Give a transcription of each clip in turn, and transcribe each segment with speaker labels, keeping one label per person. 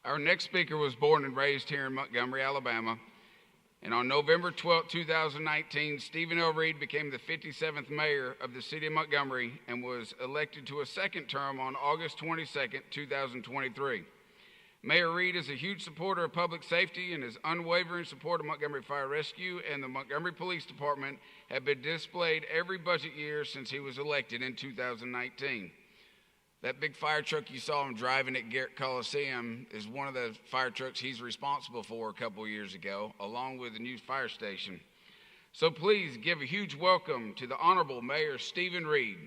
Speaker 1: Our next speaker was born and raised here in Montgomery, Alabama. And on November 12, 2019, Stephen L. Reed became the 57th mayor of the city of Montgomery and was elected to a second term on August 22, 2023. Mayor Reed is a huge supporter of public safety, and his unwavering support of Montgomery Fire Rescue and the Montgomery Police Department have been displayed every budget year since he was elected in 2019. That big fire truck you saw him driving at Garrett Coliseum is one of the fire trucks he's responsible for a couple of years ago, along with the new fire station. So please give a huge welcome to the Honorable Mayor Stephen Reed.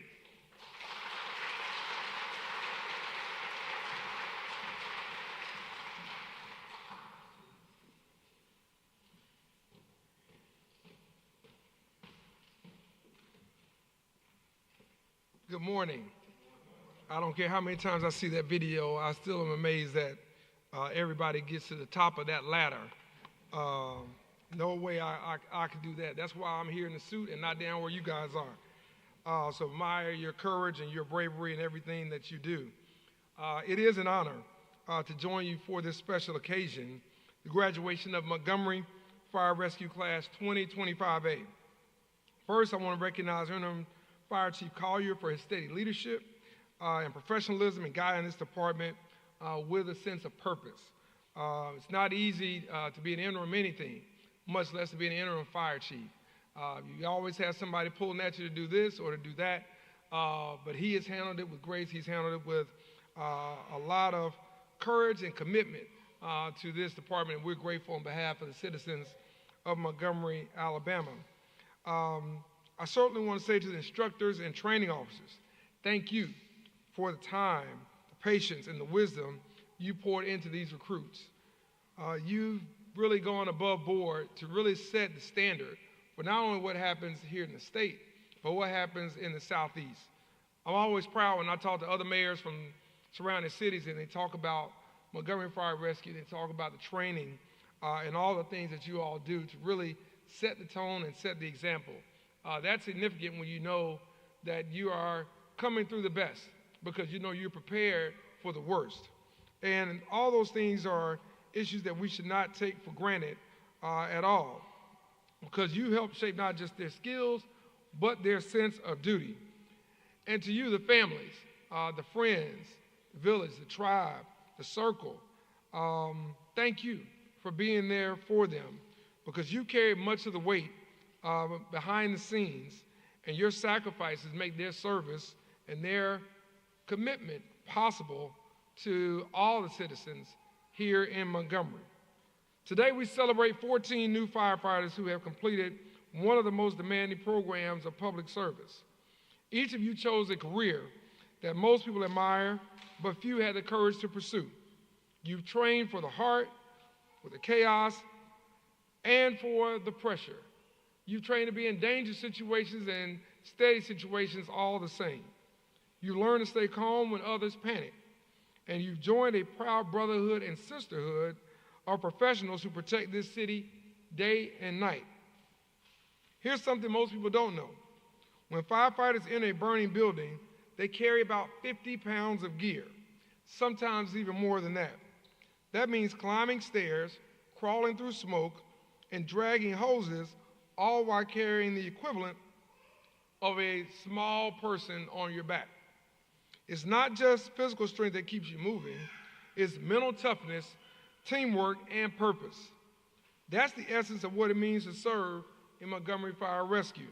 Speaker 2: Good morning. I don't care how many times I see that video, I still am amazed that everybody gets to the top of that ladder. No way I could do that. That's why I'm here in the suit and not down where you guys are. So admire your courage and your bravery and everything that you do. It is an honor to join you for this special occasion, the graduation of Montgomery Fire Rescue Class 2025A. First, I want to recognize Interim Fire Chief Collier for his steady leadership and professionalism in guiding this department with a sense of purpose. It's not easy to be an interim anything, much less to be an interim fire chief. You always have somebody pulling at you to do this or to do that, but he has handled it with grace. He's handled it with a lot of courage and commitment to this department, and we're grateful on behalf of the citizens of Montgomery, Alabama. I certainly want to say to the instructors and training officers, thank you for the time, the patience, and the wisdom you poured into these recruits. You've really gone above board to really set the standard for not only what happens here in the state, but what happens in the Southeast. I'm always proud when I talk to other mayors from surrounding cities and they talk about Montgomery Fire Rescue, they talk about the training and all the things that you all do to really set the tone and set the example. That's significant when you know that you are coming through the best because you know you're prepared for the worst. And all those things are issues that we should not take for granted at all because you help shape not just their skills, but their sense of duty. And to you, the families, the friends, the village, the tribe, the circle, thank you for being there for them because you carry much of the weight behind the scenes, and your sacrifices make their service and their commitment possible to all the citizens here in Montgomery. Today we celebrate 14 new firefighters who have completed one of the most demanding programs of public service. Each of you chose a career that most people admire, but few had the courage to pursue. You've trained for the heart, for the chaos, and for the pressure. You've trained to be in dangerous situations and steady situations all the same. You learn to stay calm when others panic. And you've joined a proud brotherhood and sisterhood of professionals who protect this city day and night. Here's something most people don't know. When firefighters enter a burning building, they carry about 50 pounds of gear, sometimes even more than that. That means climbing stairs, crawling through smoke, and dragging hoses, all while carrying the equivalent of a small person on your back. It's not just physical strength that keeps you moving, it's mental toughness, teamwork, and purpose. That's the essence of what it means to serve in Montgomery Fire Rescue.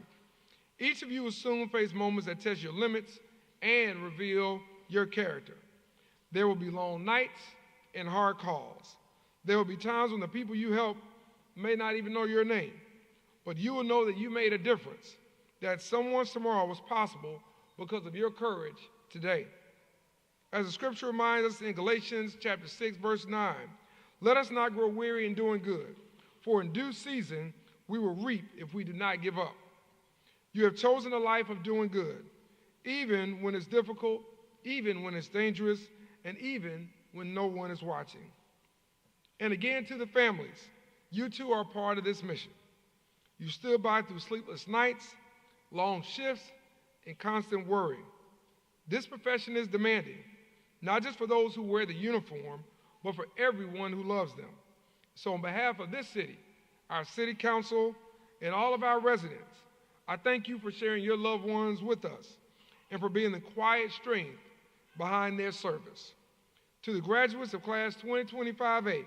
Speaker 2: Each of you will soon face moments that test your limits and reveal your character. There will be long nights and hard calls. There will be times when the people you help may not even know your name, but you will know that you made a difference, that someone's tomorrow was possible because of your courage today. As the scripture reminds us in Galatians chapter 6, verse 9, let us not grow weary in doing good, for in due season we will reap if we do not give up. You have chosen a life of doing good, even when it's difficult, even when it's dangerous, and even when no one is watching. And again, to the families, you too are part of this mission. You stood by through sleepless nights, long shifts, and constant worry. This profession is demanding, not just for those who wear the uniform, but for everyone who loves them. So on behalf of this city, our city council, and all of our residents, I thank you for sharing your loved ones with us and for being the quiet strength behind their service. To the graduates of Class 2025A,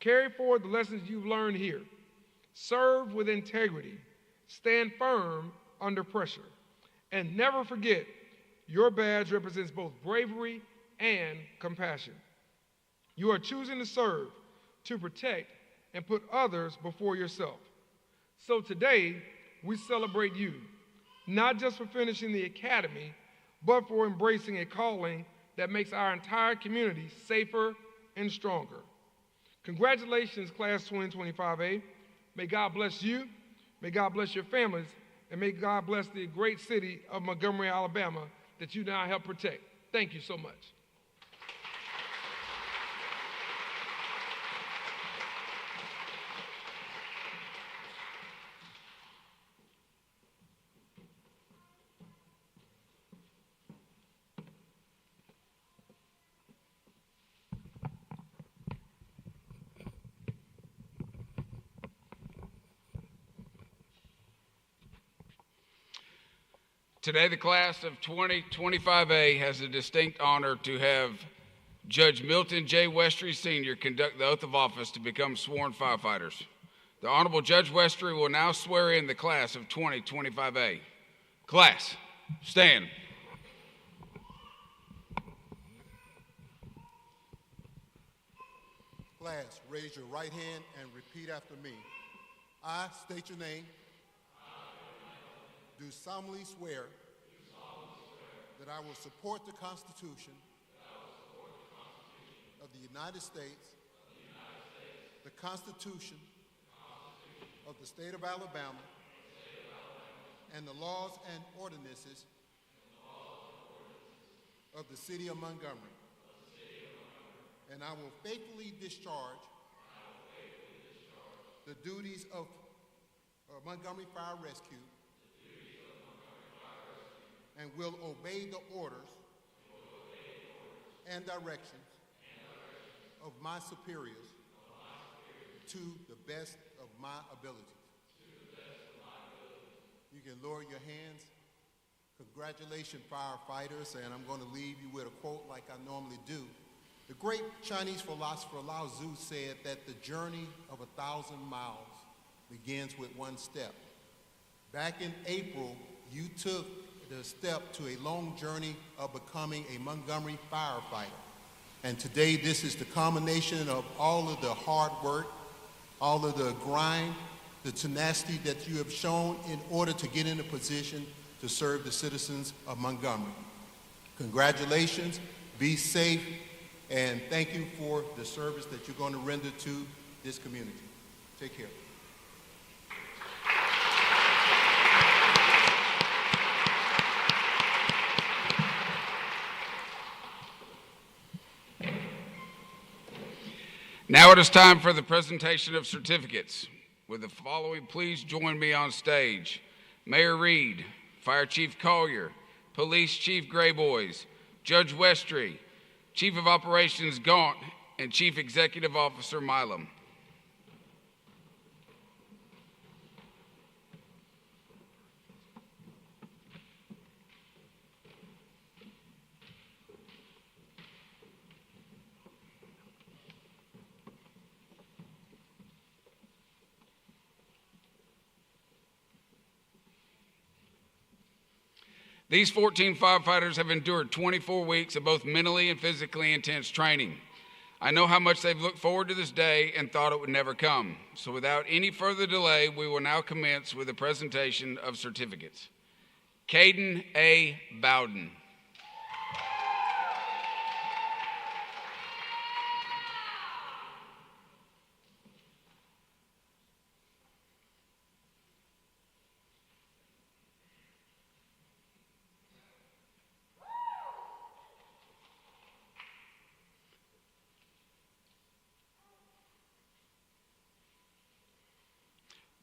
Speaker 2: carry forward the lessons you've learned here. Serve with integrity, stand firm under pressure, and never forget your badge represents both bravery and compassion. You are choosing to serve, to protect, and put others before yourself. So today, we celebrate you, not just for finishing the academy, but for embracing a calling that makes our entire community safer and stronger. Congratulations, Class 2025A. May God bless you, may God bless your families, and may God bless the great city of Montgomery, Alabama, that you now help protect. Thank you so much.
Speaker 1: Today, the class of 2025A has the distinct honor to have Judge Milton J. Westry Sr. conduct the oath of office to become sworn firefighters. The Honorable Judge Westry will now swear in the class of 2025A. Class, stand.
Speaker 3: Class, raise your right hand and repeat after me. I state your name. Do solemnly swear that I will support the Constitution of the United States, the Constitution of the State of Alabama, and the laws and ordinances of the City of Montgomery. And I will faithfully discharge the duties of Montgomery Fire Rescue and will obey the orders and directions of my superiors to the best of my abilities. You can lower your hands. Congratulations, firefighters, and I'm going to leave you with a quote like I normally do. The great Chinese philosopher Lao Tzu said that the journey of 1,000 miles begins with one step. Back in April, you took the step to a long journey of becoming a Montgomery firefighter. And today, this is the culmination of all of the hard work, all of the grind, the tenacity that you have shown in order to get in a position to serve the citizens of Montgomery. Congratulations, be safe, and thank you for the service that you're going to render to this community. Take care.
Speaker 1: Now it is time for the presentation of certificates. With the following, please join me on stage. Mayor Reed, Fire Chief Collier, Police Chief Grayboys, Judge Westry, Chief of Operations Gaunt, and Chief Executive Officer Milam. These 14 firefighters have endured 24 weeks of both mentally and physically intense training. I know how much they've looked forward to this day and thought it would never come. So without any further delay, we will now commence with the presentation of certificates. Caden A. Bowden.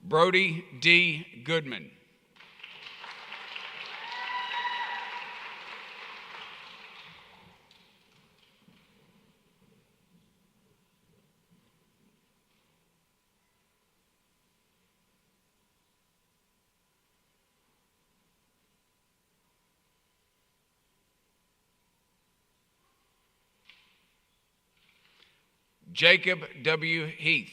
Speaker 1: Brody D. Goodman. Jacob W. Heath.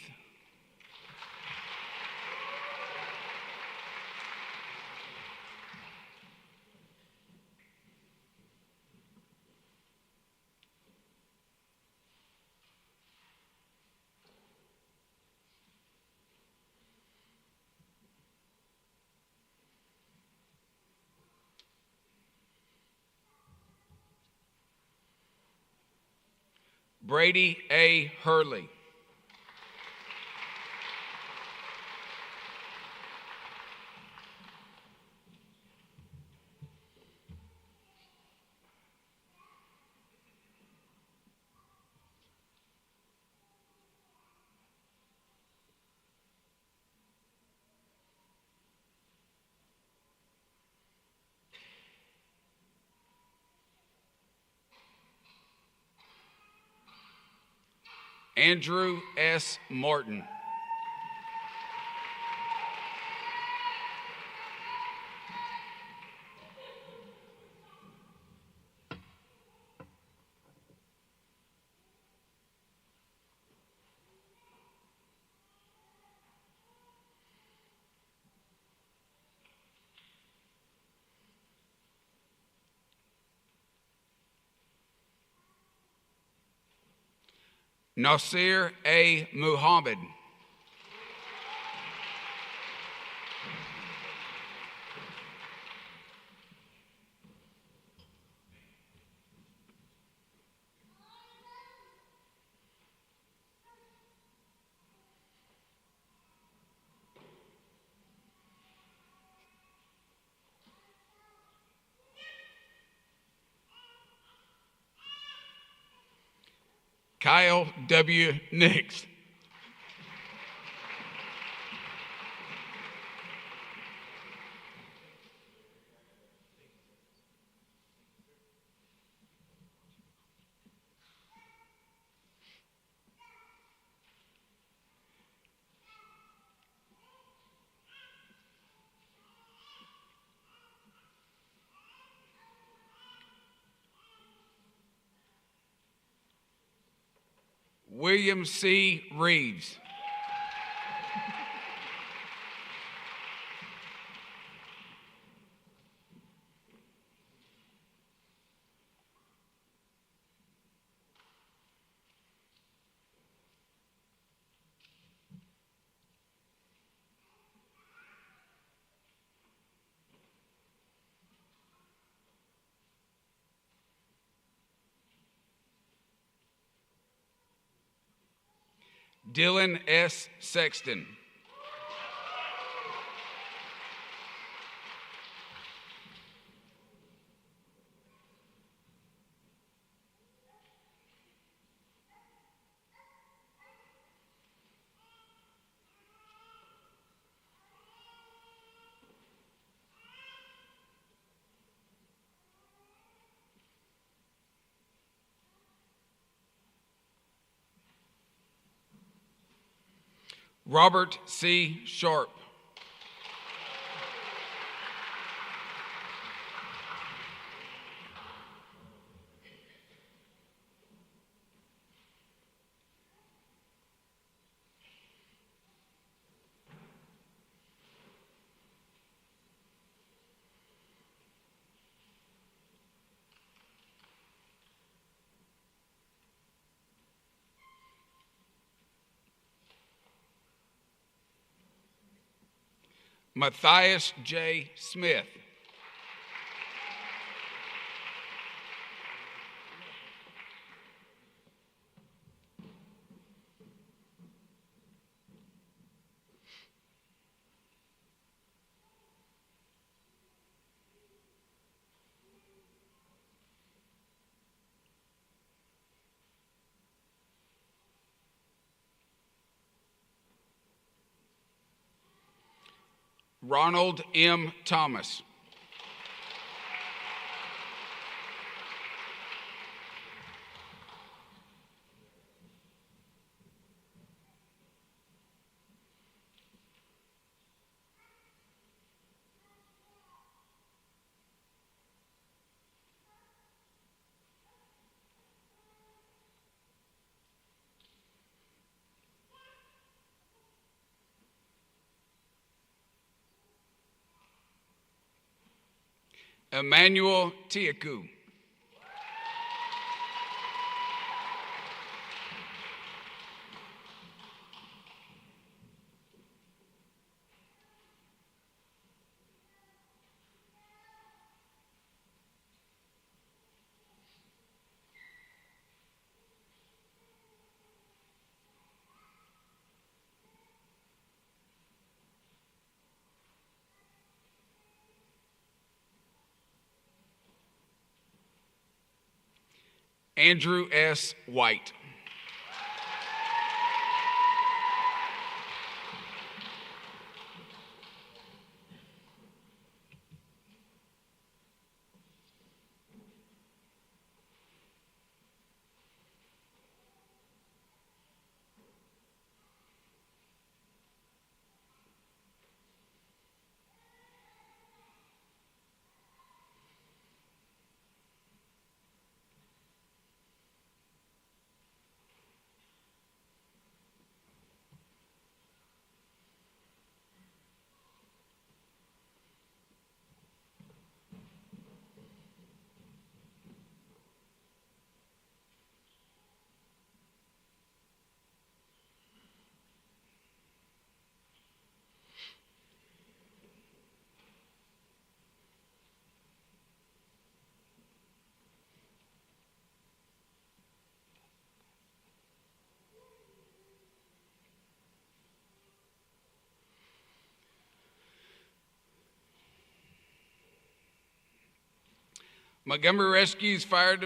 Speaker 1: Brady A. Hurley. Andrew S. Martin. Nasir A. Muhammad. Kyle W. Nix. William C. Reeves. Dylan S. Sexton. Robert C. Sharp. Matthias J. Smith. Ronald M. Thomas. Emmanuel Tiaku. Andrew S. White. Montgomery Rescue's Fire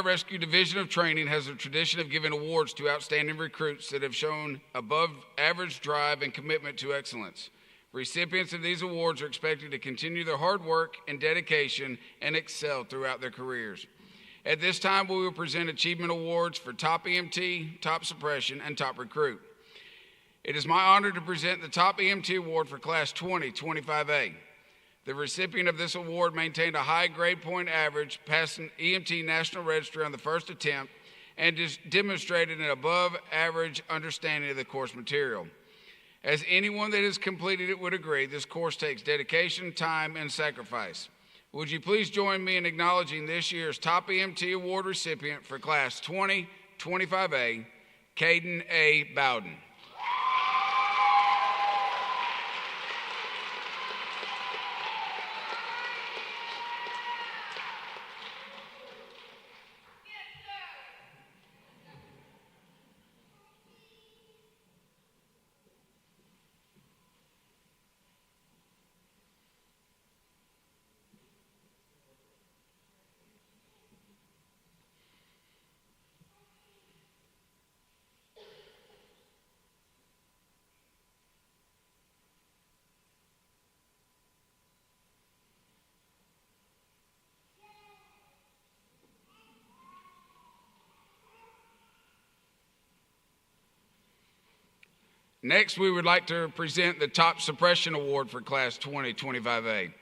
Speaker 1: Rescue Division of Training has a tradition of giving awards to outstanding recruits that have shown above average drive and commitment to excellence. Recipients of these awards are expected to continue their hard work and dedication and excel throughout their careers. At this time, we will present achievement awards for top EMT, top suppression, and top recruit. It is my honor to present the top EMT award for Class 2025A. The recipient of this award maintained a high grade point average, passed an EMT National Registry on the first attempt, and demonstrated an above average understanding of the course material. As anyone that has completed it would agree, this course takes dedication, time, and sacrifice. Would you please join me in acknowledging this year's top EMT award recipient for Class 2025A, Caden A. Bowden. Next, we would like to present the Top Suppression Award for Class 2025A.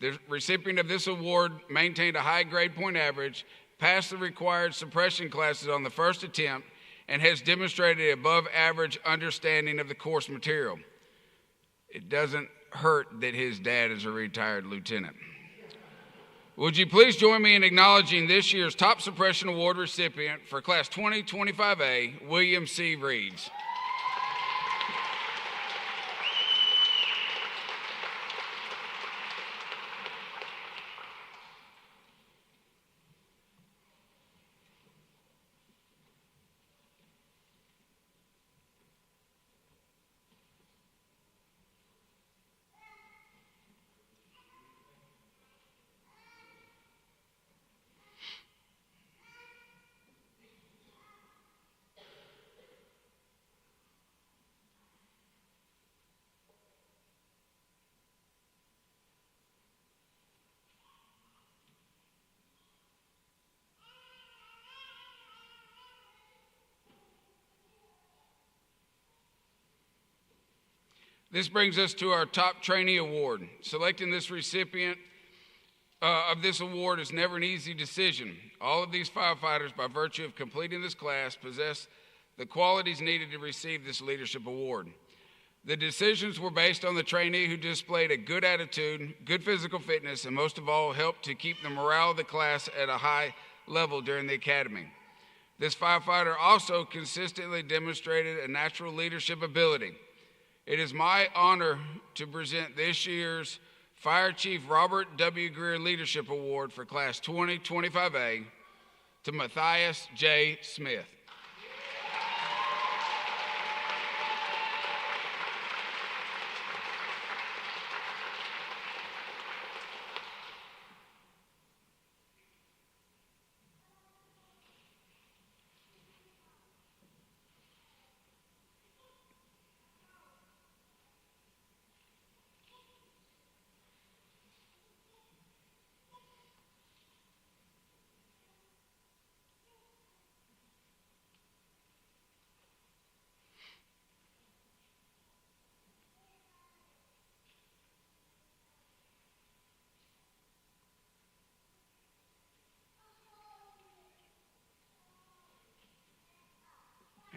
Speaker 1: The recipient of this award maintained a high grade point average, passed the required suppression classes on the first attempt, and has demonstrated above average understanding of the course material. It doesn't hurt that his dad is a retired lieutenant. Would you please join me in acknowledging this year's Top Suppression Award recipient for Class 2025A, William C. Reeds. This brings us to our Top Trainee Award. Selecting this recipient of this award is never an easy decision. All of these firefighters, by virtue of completing this class, possess the qualities needed to receive this leadership award. The decisions were based on the trainee who displayed a good attitude, good physical fitness, and most of all, helped to keep the morale of the class at a high level during the academy. This firefighter also consistently demonstrated a natural leadership ability. It is my honor to present this year's Fire Chief Robert W. Greer Leadership Award for Class 2025A to Matthias J. Smith.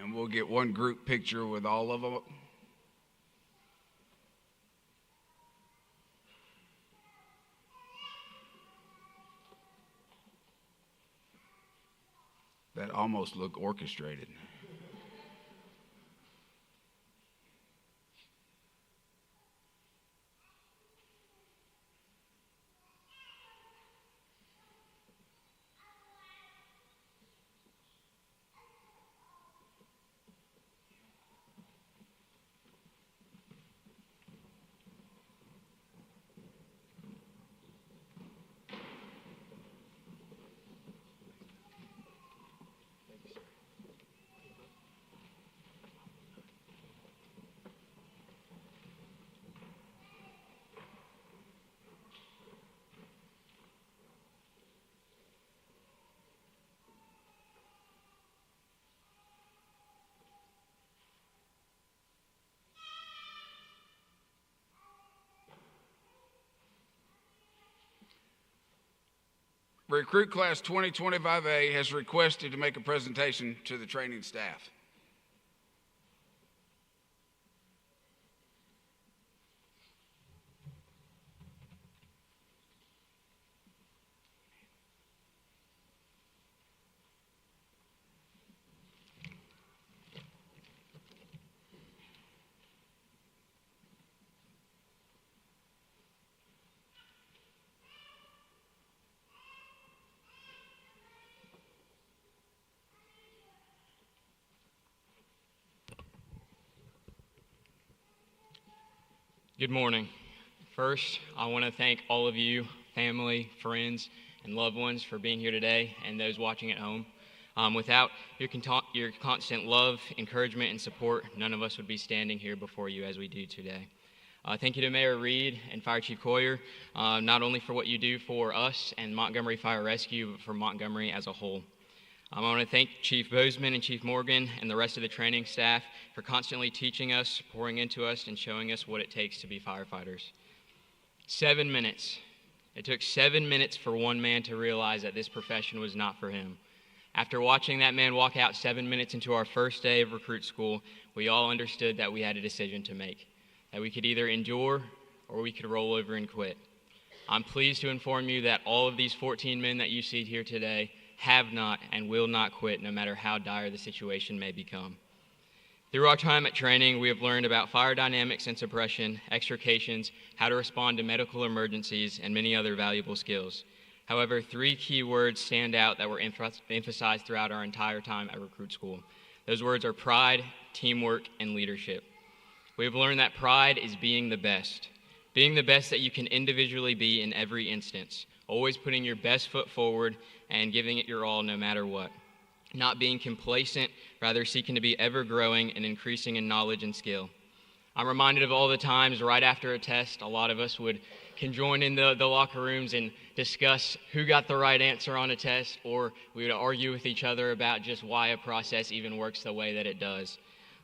Speaker 1: And we'll get one group picture with all of them. That almost looked orchestrated. Recruit Class 2025A has requested to make a presentation to the training staff.
Speaker 4: Good morning. First, I want to thank all of you, family, friends, and loved ones for being here today and those watching at home. Without your constant love, encouragement, and support, none of us would be standing here before you as we do today. Thank you to Mayor Reed and Fire Chief Coyer, not only for what you do for us and Montgomery Fire Rescue, but for Montgomery as a whole. I want to thank Chief Bozeman and Chief Morgan and the rest of the training staff for constantly teaching us, pouring into us, and showing us what it takes to be firefighters. 7 minutes. It took 7 minutes for one man to realize that this profession was not for him. After watching that man walk out 7 minutes into our first day of recruit school, we all understood that we had a decision to make, that we could either endure or we could roll over and quit. I'm pleased to inform you that all of these 14 men that you see here today have not and will not quit no matter how dire the situation may become. Through our time at training, we have learned about fire dynamics and suppression, extrications, how to respond to medical emergencies, and many other valuable skills. However, 3 key words stand out that were emphasized throughout our entire time at recruit school. Those words are pride, teamwork, and leadership. We have learned that pride is being the best that you can individually be in every instance, always putting your best foot forward and giving it your all no matter what. Not being complacent, rather seeking to be ever growing and increasing in knowledge and skill. I'm reminded of all the times right after a test, a lot of us can join in the locker rooms and discuss who got the right answer on a test, or we would argue with each other about just why a process even works the way that it does.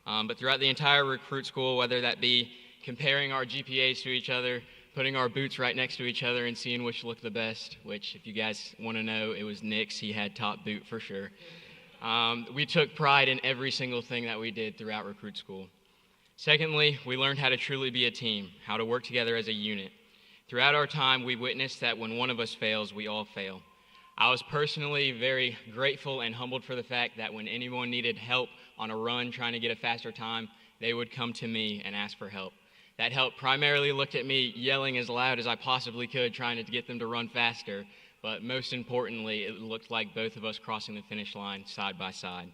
Speaker 4: But throughout the entire recruit school, whether that be comparing our GPAs to each other, putting our boots right next to each other and seeing which looked the best, which if you guys want to know, it was Nick's. He had top boot for sure. We took pride in every single thing that we did throughout recruit school. Secondly, we learned how to truly be a team, how to work together as a unit. Throughout our time, we witnessed that when one of us fails, we all fail. I was personally very grateful and humbled for the fact that when anyone needed help on a run trying to get a faster time, they would come to me and ask for help. That help primarily looked at me yelling as loud as I possibly could, trying to get them to run faster, but most importantly, it looked like both of us crossing the finish line side by side.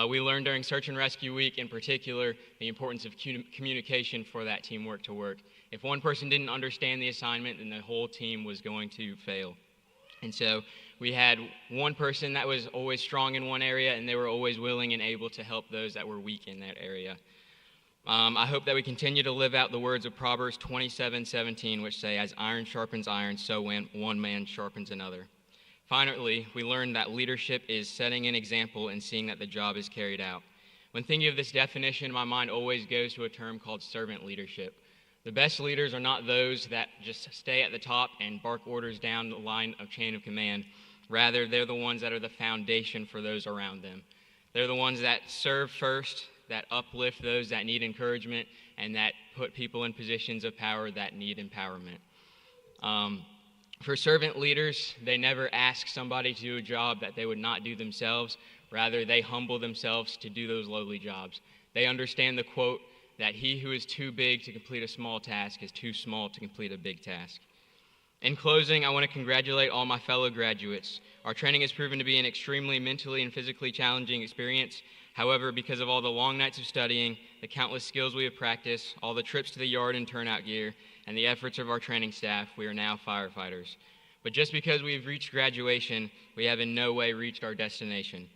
Speaker 4: We learned during Search and Rescue Week in particular the importance of communication for that teamwork to work. If one person didn't understand the assignment, then the whole team was going to fail. And so we had one person that was always strong in one area, and they were always willing and able to help those that were weak in that area. I hope that we continue to live out the words of Proverbs 27:17, which say, "As iron sharpens iron, so one man sharpens another." Finally, we learned that leadership is setting an example and seeing that the job is carried out. When thinking of this definition, my mind always goes to a term called servant leadership. The best leaders are not those that just stay at the top and bark orders down the line of chain of command. Rather, they're the ones that are the foundation for those around them. They're the ones that serve first, that uplift those that need encouragement, and that put people in positions of power that need empowerment. For servant leaders, they never ask somebody to do a job that they would not do themselves. Rather, they humble themselves to do those lowly jobs. They understand the quote that he who is too big to complete a small task is too small to complete a big task. In closing, I want to congratulate all my fellow graduates. Our training has proven to be an extremely mentally and physically challenging experience. However, because of all the long nights of studying, the countless skills we have practiced, all the trips to the yard and turnout gear, and the efforts of our training staff, we are now firefighters. But just because we've reached graduation, we have in no way reached our destination.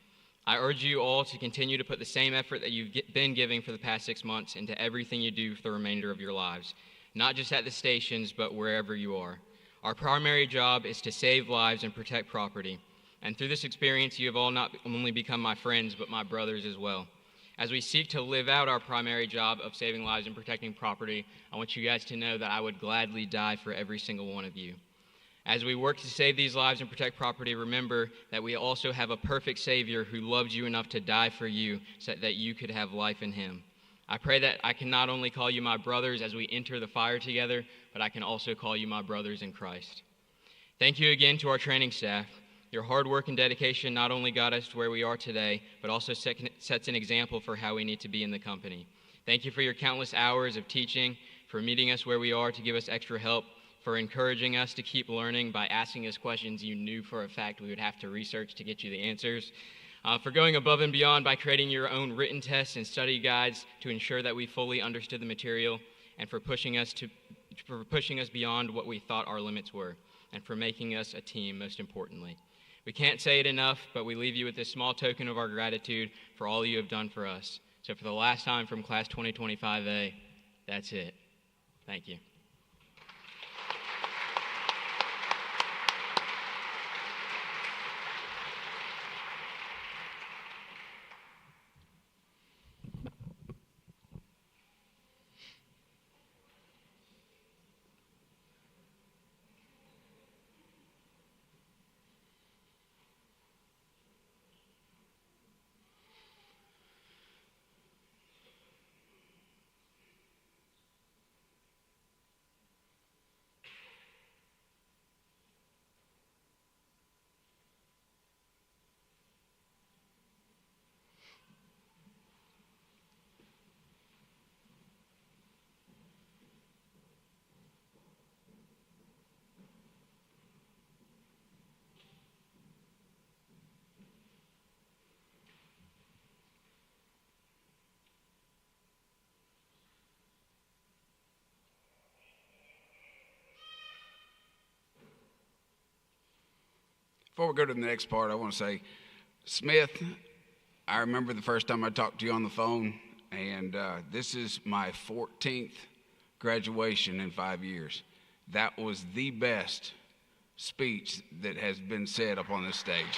Speaker 4: I urge you all to continue to put the same effort that you've been giving for the past 6 months into everything you do for the remainder of your lives, not just at the stations, but wherever you are. Our primary job is to save lives and protect property. And through this experience, you have all not only become my friends, but my brothers as well. As we seek to live out our primary job of saving lives and protecting property, I want you guys to know that I would gladly die for every single one of you. As we work to save these lives and protect property, remember that we also have a perfect Savior who loved you enough to die for you so that you could have life in him. I pray that I can not only call you my brothers as we enter the fire together, but I can also call you my brothers in Christ. Thank you again to our training staff. Your hard work and dedication not only got us to where we are today, but also sets an example for how we need to be in the company. Thank you for your countless hours of teaching, for meeting us where we are to give us extra help, for encouraging us to keep learning by asking us questions you knew for a fact we would have to research to get you the answers, for going above and beyond by creating your own written tests and study guides to ensure that we fully understood the material, and for pushing us beyond what we thought our limits were, and for making us a team, most importantly. We can't say it enough, but we leave you with this small token of our gratitude for all you have done for us. So for the last time from Class 2025A, that's it. Thank you.
Speaker 1: Before we go to the next part, I want to say, Smith, I remember the first time I talked to you on the phone, and this is my 14th graduation in 5 years. That was the best speech that has been said up on this stage.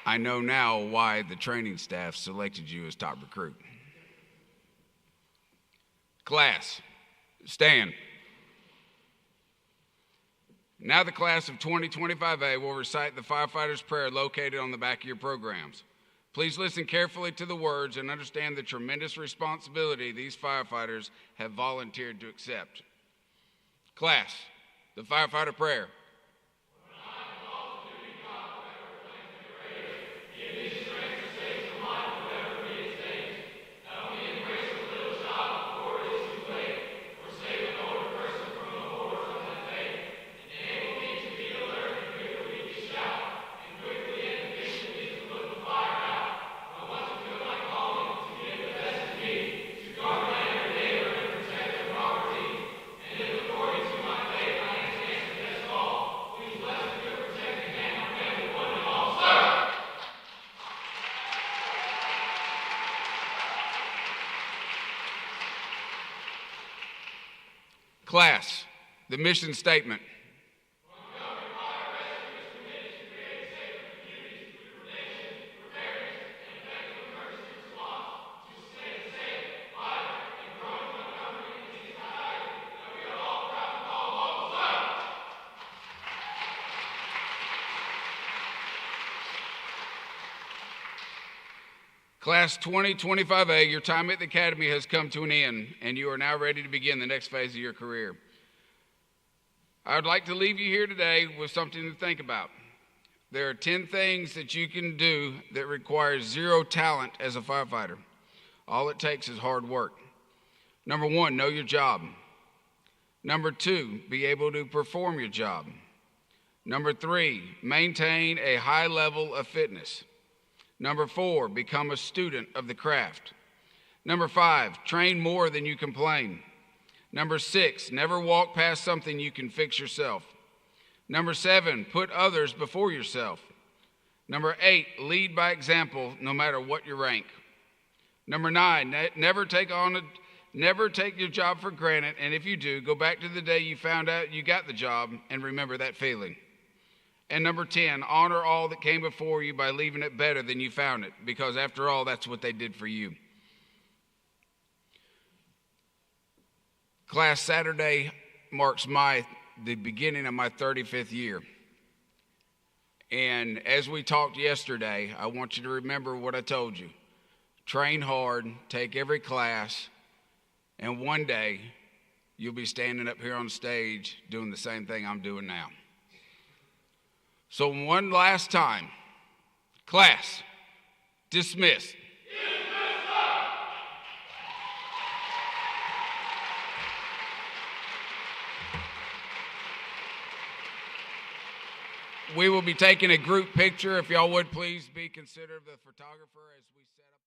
Speaker 1: I know now why the training staff selected you as top recruit. Class, stand. Now the class of 2025A will recite the firefighter's prayer located on the back of your programs. Please listen carefully to the words and understand the tremendous responsibility these firefighters have volunteered to accept. Class, the firefighter prayer. Class, the mission statement.
Speaker 5: Montgomery Fire Rescue is committed to creating safer communities through prevention, preparedness, and effective emergency response to sustain a safe, vibrant, and growing Montgomery and its society that we are all proud to call home, sir.
Speaker 1: Class 2025A, your time at the Academy has come to an end, and you are now ready to begin the next phase of your career. I would like to leave you here today with something to think about. There are 10 things that you can do that require zero talent as a firefighter. All it takes is hard work. Number 1, know your job. Number 2, be able to perform your job. Number 3, maintain a high level of fitness. Number 4, become a student of the craft. Number 5, train more than you complain. Number 6, never walk past something you can fix yourself. Number 7, put others before yourself. Number 8, lead by example no matter what your rank. Number 9, never take your job for granted, and if you do, go back to the day you found out you got the job and remember that feeling. And number 10, honor all that came before you by leaving it better than you found it, because after all, that's what they did for you. Class, Saturday marks the beginning of my 35th year. And as we talked yesterday, I want you to remember what I told you. Train hard, take every class, and one day you'll be standing up here on stage doing the same thing I'm doing now. So one last time, class, dismissed. We will be taking a group picture. If y'all would please be considerate of the photographer as we set up.